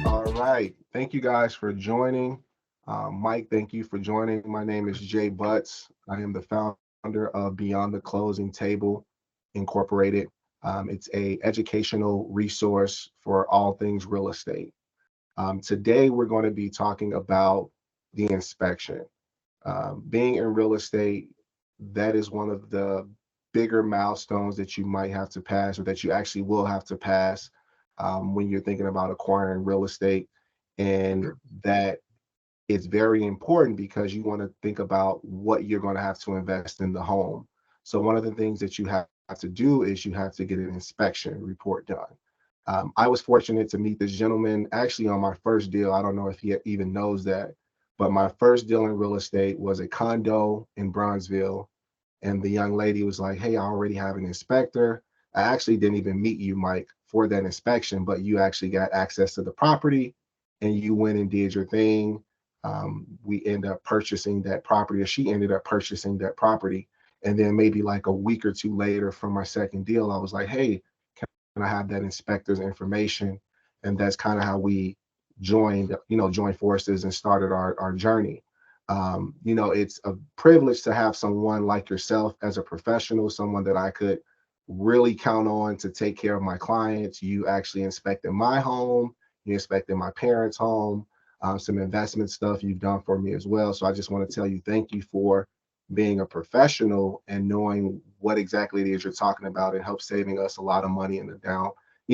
All right. Thank you guys for joining. Mike, thank you for joining. My name is Jay Butts. I am the founder of Beyond the Closing Table Incorporated. It's a educational resource for all things real estate. Today, we're going to be talking about the inspection. Being in real estate, that is one of the bigger milestones that you might have to pass or that you actually will have to pass when you're thinking about acquiring real estate. And that it's very important because you want to think about what you're going to have to invest in the home. So one of the things that you have to do is you have to get an inspection report done. I was fortunate to meet this gentleman actually on my first deal. I don't know if he even knows that, but my first deal in real estate was a condo in Bronzeville. And the young lady was like, "Hey, I already have an inspector. I actually didn't even meet you, Mike, for that inspection, but you actually got access to the property and you went and did your thing." We end up purchasing that property, or she ended up purchasing that property. And then maybe like a week or two later from my second deal, I was like, "Hey, can I have that inspector's information?" And that's kind of how we joined forces and started our journey. It's a privilege to have someone like yourself as a professional, someone that I could really count on to take care of my clients. You actually inspected my home, you inspected my parents' home, some investment stuff you've done for me as well. So I just want to tell you thank you for being a professional and knowing what exactly it is you're talking about. It helps saving us a lot of money in in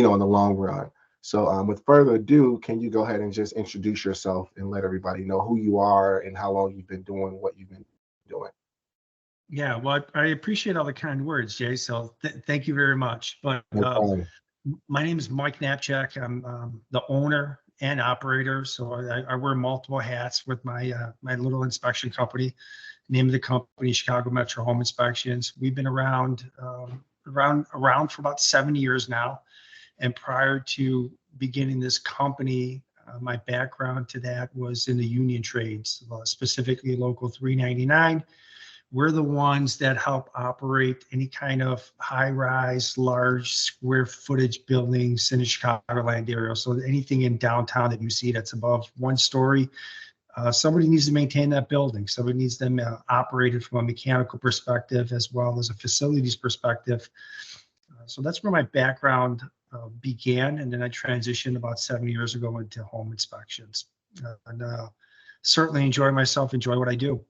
the long run. So with further ado, can you go ahead and just introduce yourself and let everybody know who you are and how long you've been doing what you've been doing? Yeah, well, I appreciate all the kind words, Jay. So thank you very much. But No problem. my name is Mike Knapchak. I'm the owner and operator. So I wear multiple hats with my little inspection company. Name of the company, Chicago Metro Home Inspections. We've been around for about 7 years now. And prior to beginning this company, my background to that was in the union trades, specifically Local 399. We're the ones that help operate any kind of high-rise, large square footage buildings in the Chicagoland area. So anything in downtown that you see that's above 1 story, somebody needs to maintain that building. Somebody needs them operated from a mechanical perspective as well as a facilities perspective. So that's where my background began, and then I transitioned about 7 years ago into home inspections. And certainly enjoy myself, enjoy what I do.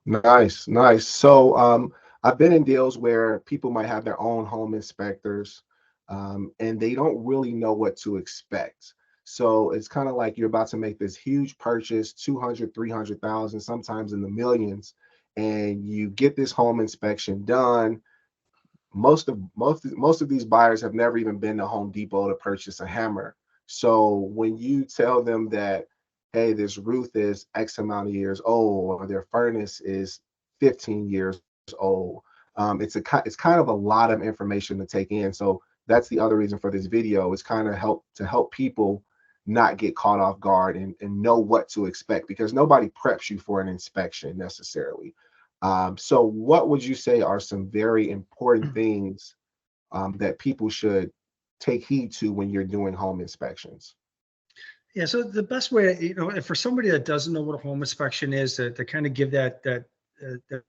Nice, nice. So I've been in deals where people might have their own home inspectors, and they don't really know what to expect. So it's kind of like you're about to make this huge purchase, 200, 300,000, sometimes in the millions, and you get this home inspection done. Most of these buyers have never even been to Home Depot to purchase a hammer. So when you tell them that, hey, this roof is X amount of years old, or their furnace is 15 years old, it's kind of a lot of information to take in. So that's the other reason for this video, is kind of help people not get caught off guard and know what to expect, because nobody preps you for an inspection necessarily. So what would you say are some very important things that people should take heed to when you're doing home inspections? Yeah, so the best way, for somebody that doesn't know what a home inspection is, to kind of give that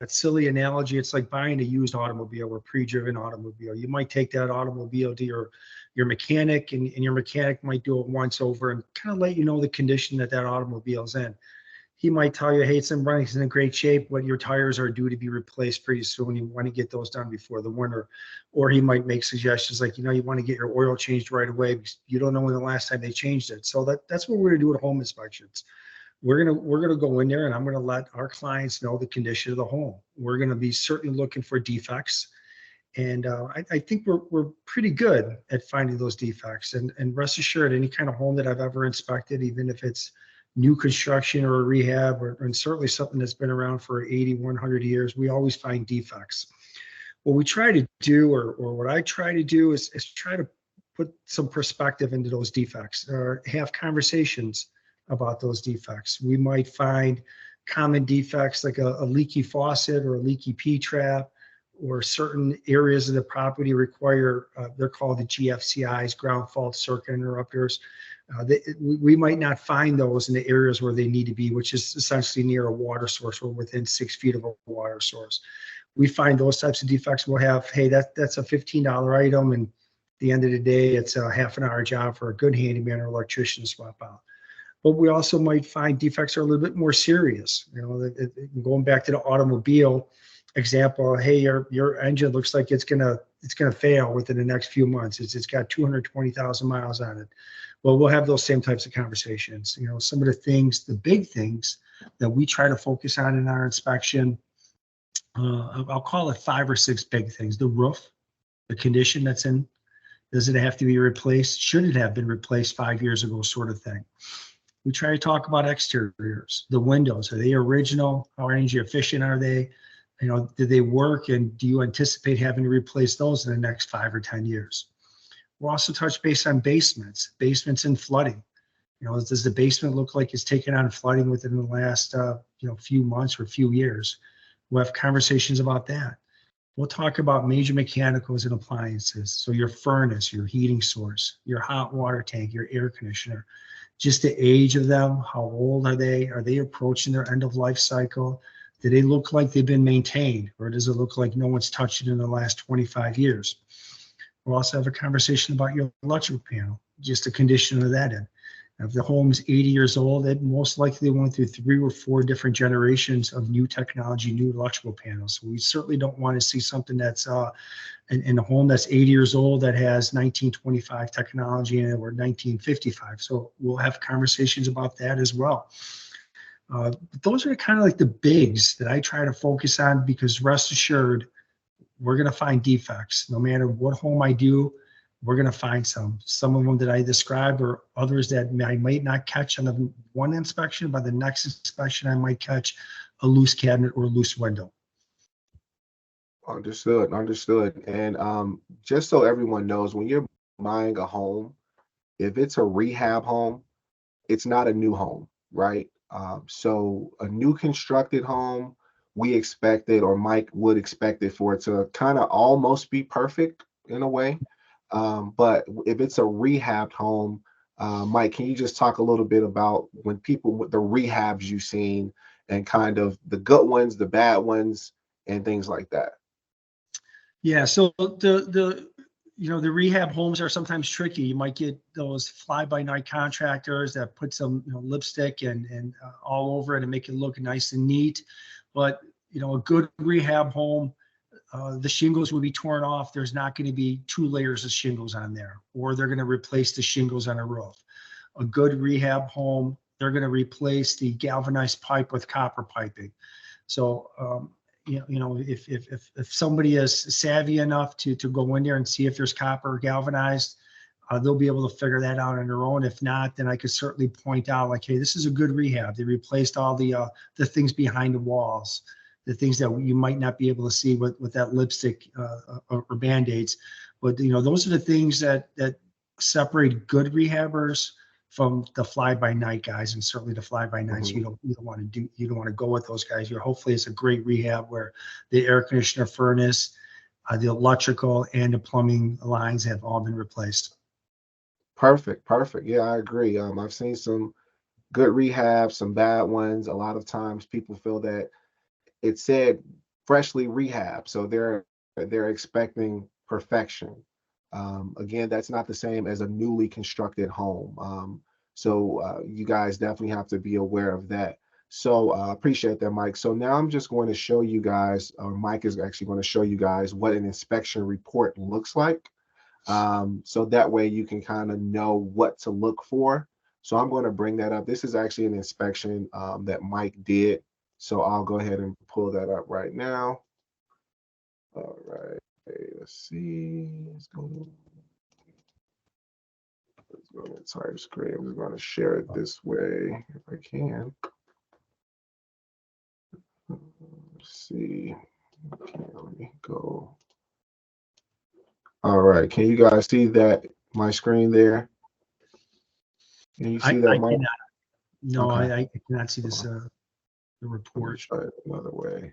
silly analogy, it's like buying a used automobile or pre-driven automobile. You might take that automobile to your mechanic, and your mechanic might do it once over and kind of let you know the condition that automobile's in. He might tell you, hey, it's in great shape, but your tires are due to be replaced pretty soon. You want to get those done before the winter. Or he might make suggestions like, you want to get your oil changed right away because you don't know when the last time they changed it. So that's what we're going to do at home inspections. We're gonna go in there, and I'm gonna let our clients know the condition of the home. We're gonna be certainly looking for defects, and I think we're pretty good at finding those defects. And rest assured, any kind of home that I've ever inspected, even if it's new construction or a rehab, and certainly something that's been around for 80, 100 years, we always find defects. What we try to do, or what I try to do, is try to put some perspective into those defects, or have conversations about those defects. We might find common defects like a leaky faucet or a leaky P-trap, or certain areas of the property require, they're called the GFCIs, ground fault circuit interrupters. We might not find those in the areas where they need to be, which is essentially near a water source or within 6 feet of a water source. We find those types of defects. We'll have, hey, that's a $15 item, and at the end of the day, it's a half an hour job for a good handyman or electrician to swap out. But we also might find defects are a little bit more serious. Going back to the automobile example, hey, your engine looks like it's gonna fail within the next few months. It's got 220,000 miles on it. Well, we'll have those same types of conversations. Some of the things, the big things that we try to focus on in our inspection, I'll call it 5 or 6 big things. The roof, the condition that's in, does it have to be replaced? Should it have been replaced 5 years ago, sort of thing. We try to talk about exteriors, the windows. Are they original? How energy efficient are they? Do they work? And do you anticipate having to replace those in the next 5 or 10 years? We'll also touch base on basements and flooding. Does the basement look like it's taken on flooding within the last, few months or few years? We'll have conversations about that. We'll talk about major mechanicals and appliances. So your furnace, your heating source, your hot water tank, your air conditioner, just the age of them. How old are they? Are they approaching their end of life cycle? Do they look like they've been maintained, or does it look like no one's touched it in the last 25 years? We'll also have a conversation about your electrical panel, just the condition of that end. If the home is 80 years old, it most likely went through 3 or 4 different generations of new technology, new electrical panels. So we certainly don't want to see something that's in a home that's 80 years old that has 1925 technology in it or 1955. So we'll have conversations about that as well. Those are kind of like the bigs that I try to focus on, because rest assured, we're going to find defects. No matter what home I do, we're going to find some of them that I described, or others that I might not catch on the one inspection. By the next inspection, I might catch a loose cabinet or a loose window. Understood. And just so everyone knows, when you're buying a home, if it's a rehab home, it's not a new home, right? So a new constructed home, we expect it, or Mike would expect it, for it to kind of almost be perfect in a way. But if it's a rehabbed home, Mike, can you just talk a little bit about when people with the rehabs you've seen, and kind of the good ones, the bad ones, and things like that? Yeah. So the rehab homes are sometimes tricky. You might get those fly-by-night contractors that put some lipstick and all over it and make it look nice and neat. But a good rehab home, the shingles will be torn off. There's not going to be 2 layers of shingles on there, or they're going to replace the shingles on a roof. A good rehab home, they're going to replace the galvanized pipe with copper piping. So, if somebody is savvy enough to go in there and see if there's copper galvanized, they'll be able to figure that out on their own. If not, then I could certainly point out, like, hey, this is a good rehab. They replaced all the things behind the walls, the things that you might not be able to see with that lipstick or Band-Aids. But those are the things that separate good rehabbers from the fly-by-night guys, and certainly the fly-by-nights. Mhm. You don't want to go with those guys. Hopefully it's a great rehab where the air conditioner, furnace, the electrical, and the plumbing lines have all been replaced. Perfect. Yeah, I agree. I've seen some good rehabs, some bad ones. A lot of times people feel that it said freshly rehab, so they're expecting perfection. Again, that's not the same as a newly constructed home. So you guys definitely have to be aware of that. So appreciate that, Mike. So now I'm just going to show you guys, or Mike is actually going to show you guys what an inspection report looks like. So that way you can kind of know what to look for. So I'm going to bring that up. This is actually an inspection that Mike did. So I'll go ahead and pull that up right now. All right, let's see. Let's go to the entire screen. We're going to share it this way if I can. Let's see. Okay, let me go. All right, can you guys see that, my screen there? Can you see that, I Mike? cannot. No, Okay. I cannot see this, Hold on. the Let me report. try it another way.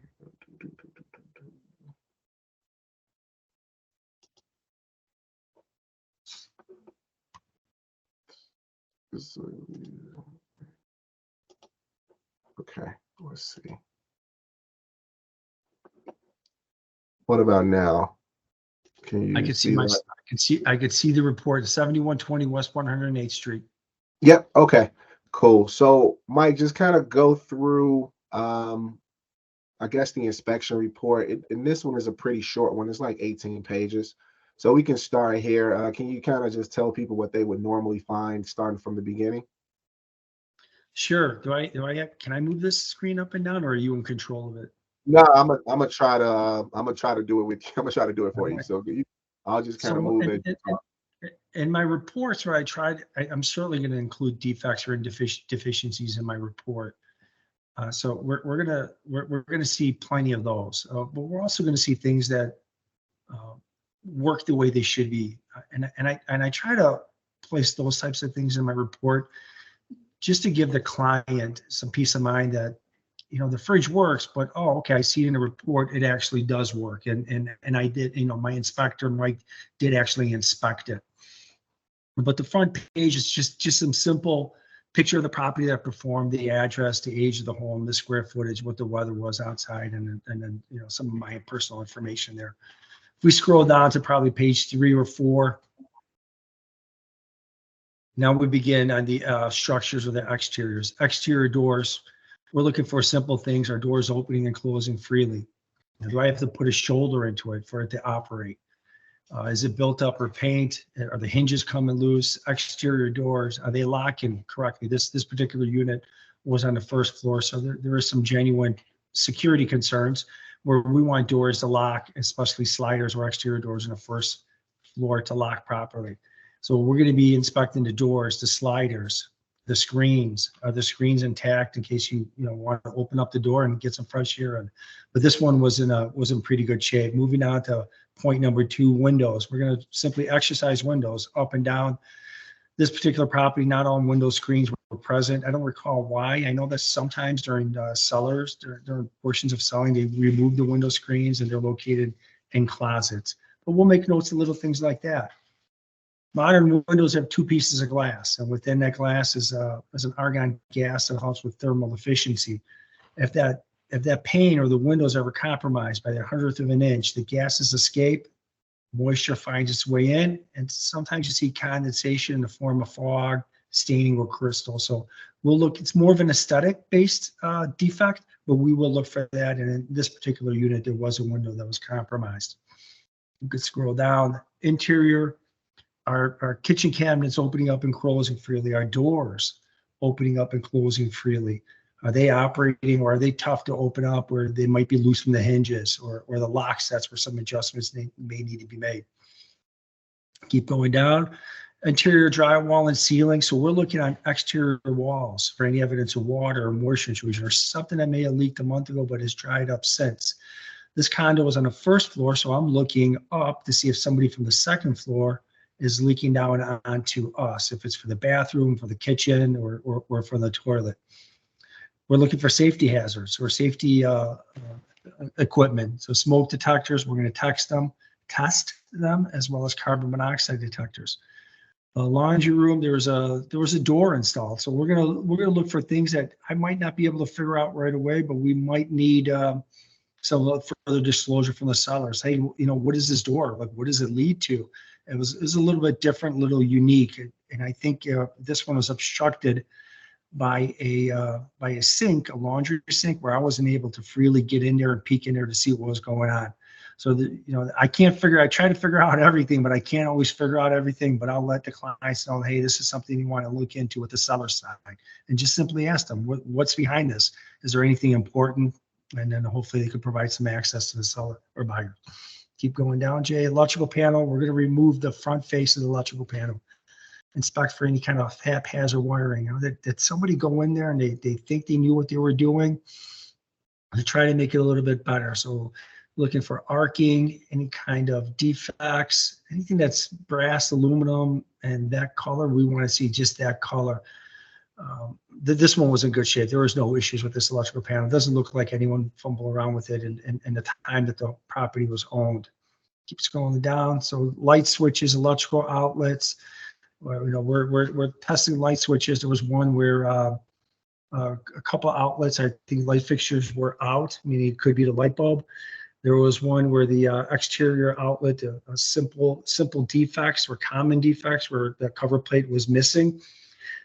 Okay, let's see. What about now? Can I you could see see that? I could see the report, 7120 West 108th Street. Yep. Okay. Cool. So, Mike, just kind of go through, I guess, the inspection report. And this one is a pretty short one. It's like 18 pages. So we can start here. Can you kind of just tell people what they would normally find starting from the beginning? Sure. Can I move this screen up and down, or are you in control of it? No, I'm gonna try to do it with you. I'm gonna try to do it All for you. right. So I'll just kind of So, move and, it. in my reports where I'm certainly going to include defects or deficiencies in my report. So we're gonna see plenty of those, but we're also going to see things that uh, work the way they should be. And I try to place those types of things in my report just to give the client some peace of mind that, the fridge works, but oh, okay, I see in the report it actually does work, and I did, my inspector Mike did actually inspect it. But the front page is just some simple picture of the property that performed, the address, the age of the home, the square footage, what the weather was outside, and then some of my personal information there. If we scroll down to probably page 3 or 4, now we begin on the structures of the exteriors. Exterior doors, we're looking for simple things. Our doors opening and closing freely. Now, do I have to put a shoulder into it for it to operate? Is it built up or paint? Are the hinges coming loose? Exterior doors, are they locking correctly? This particular unit was on the first floor, so there is some genuine security concerns where we want doors to lock, especially sliders or exterior doors on the first floor to lock properly. So we're going to be inspecting the doors, the sliders, the screens. Are the screens intact in case you want to open up the door and get some fresh air in? But this one was in pretty good shape. Moving on to point number 2, windows. We're going to simply exercise windows up and down. This particular property, not all window screens were present. I don't recall why. I know that sometimes during during portions of selling, they remove the window screens and they're located in closets. But we'll make notes of little things like that. Modern windows have 2 pieces of glass, and within that glass is an argon gas that helps with thermal efficiency. If that pane or the window is ever compromised by the 100th of an inch, the gases escape, moisture finds its way in, and sometimes you see condensation in the form of fog, staining, or crystal. So we'll look, it's more of an aesthetic based defect, but we will look for that. And in this particular unit, there was a window that was compromised. You could scroll down. Interior, our kitchen cabinets opening up and closing freely, our doors opening up and closing freely. Are they operating, or are they tough to open up, or they might be loose from the hinges, or the lock sets where some adjustments may need to be made? Keep going down. Interior drywall and ceiling. So we're looking on exterior walls for any evidence of water or moisture intrusion or something that may have leaked a month ago but has dried up since. This condo was on the first floor, so I'm looking up to see if somebody from the second floor is leaking down onto us, if it's for the bathroom, for the kitchen, or for the toilet. We're looking for safety hazards or safety equipment. So smoke detectors, we're going to test them, as well as carbon monoxide detectors. The laundry room, there was a door installed. So we're gonna look for things that I might not be able to figure out right away, but we might need some further disclosure from the sellers. Hey, what is this door? Like, what does it lead to? It was a little bit different, a little unique. And I think this one was obstructed by a sink, a laundry sink, where I wasn't able to freely get in there and peek in there to see what was going on. So I try to figure out everything, but I can't always figure out everything. But I'll let the clients know, hey, this is something you want to look into with the seller side, and just simply ask them, what's behind this? Is there anything important? And then hopefully they could provide some access to the seller or buyer. Keep going down, Jay. Electrical panel. We're going to remove the front face of the electrical panel. Inspect for any kind of haphazard wiring. Did somebody go in there and they think they knew what they were doing to try to make it a little bit better? So looking for arcing, any kind of defects, anything that's brass, aluminum, and that color, we want to see just that color. This one was in good shape. There was no issues with this electrical panel. It doesn't look like anyone fumbled around with it in the time that the property was owned. Keeps going down. So light switches, electrical outlets. Well, we're testing light switches. There was one where a couple outlets, I think light fixtures were out, meaning it could be the light bulb. There was one where the exterior outlet, simple defects or common defects where the cover plate was missing.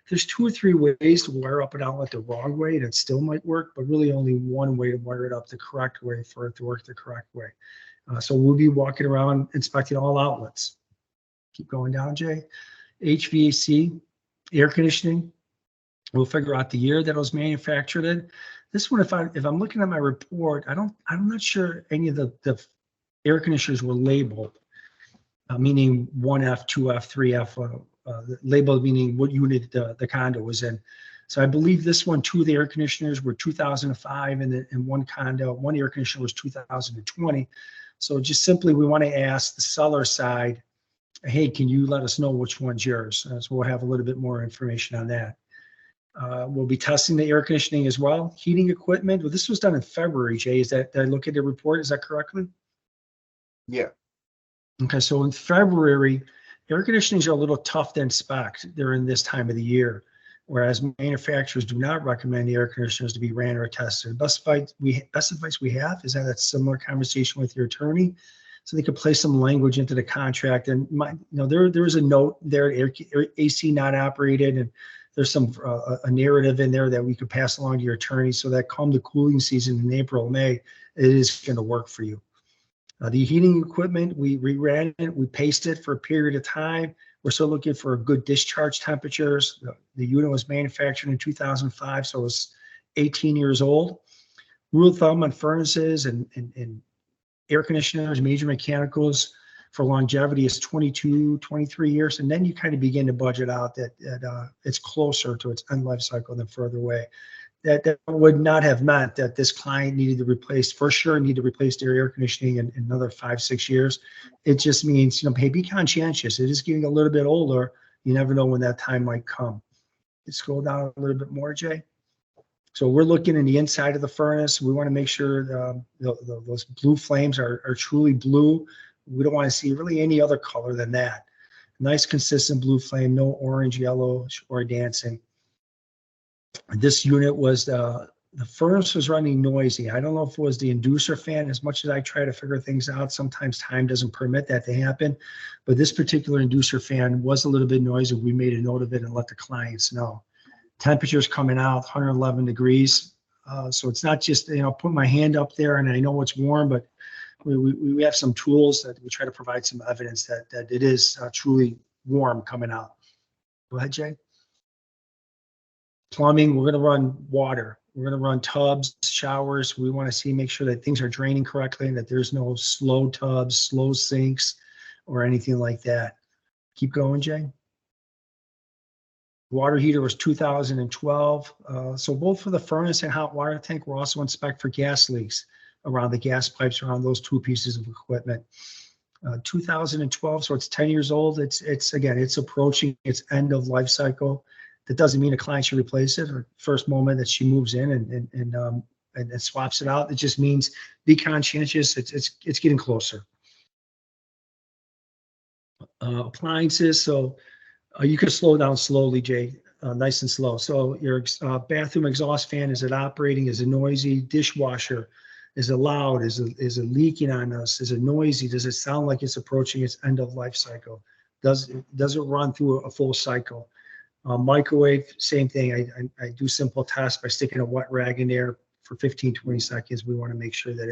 There's 2 or 3 ways to wire up an outlet the wrong way, and it still might work, but really only one way to wire it up the correct way for it to work the correct way. So we'll be walking around inspecting all outlets. Keep going down, Jay. HVAC, air conditioning. We'll figure out the year that it was manufactured in. This one, if I'm looking at my report, I'm not sure any of the air conditioners were labeled, meaning 1F, 2F, 3F, labeled meaning what unit the condo was in. So I believe this one, 2 of the air conditioners were 2005, and one air conditioner was 2020. So just simply, we want to ask the seller side, hey, can you let us know which one's yours? So we'll have a little bit more information on that. We'll be testing the air conditioning as well. Heating equipment. Well, this was done in February, Jay. Did I look at the report? Is that correctly? Yeah. Okay, so in February, air conditionings are a little tough to inspect during this time of the year, whereas manufacturers do not recommend the air conditioners to be ran or tested. Best advice we have is have that similar conversation with your attorney, so they could place some language into the contract. And there is a note there, AC not operated, and there's some a narrative in there that we could pass along to your attorney, so that come the cooling season in April, May, it is going to work for you. The heating equipment, we reran it, we paced it for a period of time. We're still looking for good discharge temperatures. The unit was manufactured in 2005, so it was 18 years old. Rule of thumb on furnaces and air conditioners, major mechanicals for longevity is 22, 23 years. And then you kind of begin to budget out that it's closer to its end life cycle than further away. That would not have meant that this client needed to replace, for sure, need to replace their air conditioning in another 5-6 years. It just means, hey, be conscientious. It is getting a little bit older. You never know when that time might come. Let's scroll down a little bit more, Jay. So we're looking in the inside of the furnace. We want to make sure those blue flames are truly blue. We don't want to see really any other color than that. Nice, consistent blue flame, no orange, yellow, or dancing. This unit was the furnace was running noisy. I don't know if it was the inducer fan. As much as I try to figure things out, sometimes time doesn't permit that to happen. But this particular inducer fan was a little bit noisy. We made a note of it and let the clients know. Temperatures coming out 111 degrees. So it's not just, put my hand up there and I know it's warm, but we have some tools that we try to provide some evidence that it is truly warm coming out. Go ahead, Jay. Plumbing, we're going to run water. We're going to run tubs, showers. We want to make sure that things are draining correctly and that there's no slow tubs, slow sinks, or anything like that. Keep going, Jay. Water heater was 2012. So both for the furnace and hot water tank, we'll also inspect for gas leaks around the gas pipes around those 2 pieces of equipment. 2012, so it's 10 years old. It's approaching its end of life cycle. That doesn't mean a client should replace it or first moment that she moves in and swaps it out. It just means be conscientious. It's getting closer. Appliances. So you can slow down slowly, Jay, nice and slow. So your bathroom exhaust fan, is it operating? Is it noisy? Dishwasher, is it loud? Is it leaking on us? Is it noisy? Does it sound like it's approaching its end of life cycle? Does it run through a full cycle? Microwave, same thing. I do simple tests by sticking a wet rag in there for 15-20 seconds. We want to make sure that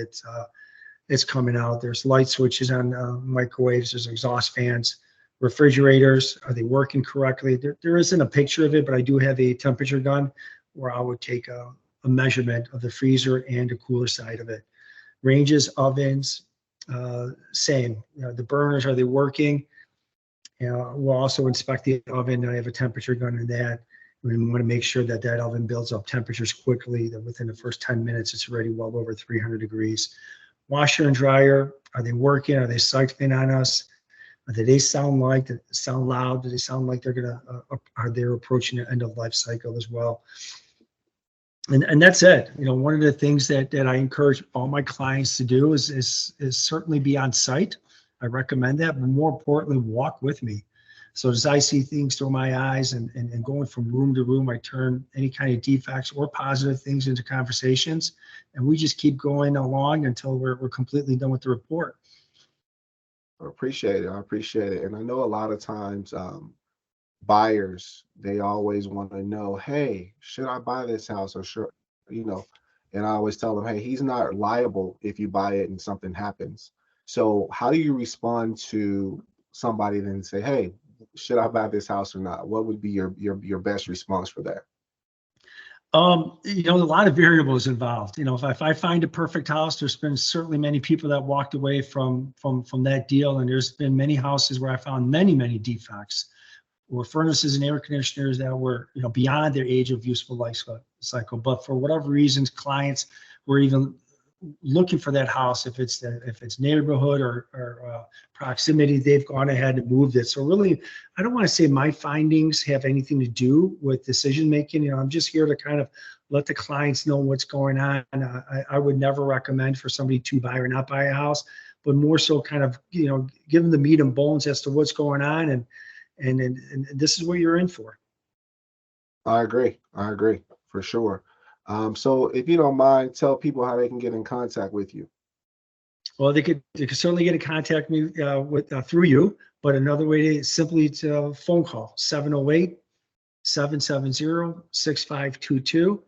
it's coming out. There's light switches on microwaves. There's exhaust fans. Refrigerators, are they working correctly? There isn't a picture of it, but I do have a temperature gun where I would take a measurement of the freezer and the cooler side of it. Ranges, ovens, same. The burners, are they working? We'll also inspect the oven. I have a temperature gun in that. We want to make sure that oven builds up temperatures quickly, that within the first 10 minutes, it's already well over 300 degrees. Washer and dryer, are they working? Are they cycling on us? Do they sound like, do they sound loud? Do they sound like are they approaching the end of life cycle as well? And that's it. One of the things that I encourage all my clients to do is certainly be on site. I recommend that, but more importantly, walk with me. So as I see things through my eyes and going from room to room, I turn any kind of defects or positive things into conversations, and we just keep going along until we're completely done with the report. I appreciate it. I appreciate it. And I know a lot of times buyers, they always want to know, hey, should I buy this house or should, you know, and I always tell them, hey, he's not liable if you buy it and something happens. So how do you respond to somebody then say, hey, should I buy this house or not? What would be your best response for that? A lot of variables involved. If I find a perfect house, there's been certainly many people that walked away from that deal, and there's been many houses where I found many defects, or furnaces and air conditioners that were beyond their age of useful life cycle. But for whatever reasons, clients were even looking for that house. If it's neighborhood or proximity, they've gone ahead and moved it. So really, I don't want to say my findings have anything to do with decision making. I'm just here to kind of let the clients know what's going on. I would never recommend for somebody to buy or not buy a house, but more so kind of give them the meat and bones as to what's going on, and this is what you're in for. I agree. I agree for sure. So if you don't mind, tell people how they can get in contact with you. Well, they could certainly get in contact with me through you, but another way is simply to phone call 708-770-6522.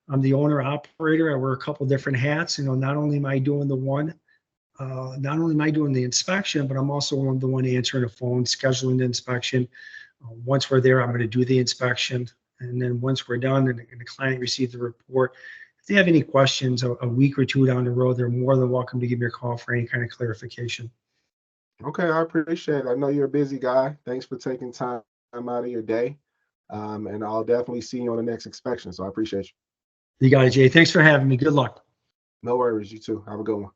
I'm the owner operator. I wear a couple different hats. Not only am I doing the inspection, but I'm also the one answering the phone, scheduling the inspection. Once we're there, I'm going to do the inspection. And then once we're done and the client receives the report, if they have any questions a week or two down the road, they're more than welcome to give me a call for any kind of clarification. Okay, I appreciate it. I know you're a busy guy. Thanks for taking time out of your day. And I'll definitely see you on the next inspection. So I appreciate you. You got it, Jay. Thanks for having me. Good luck. No worries. You too. Have a good one.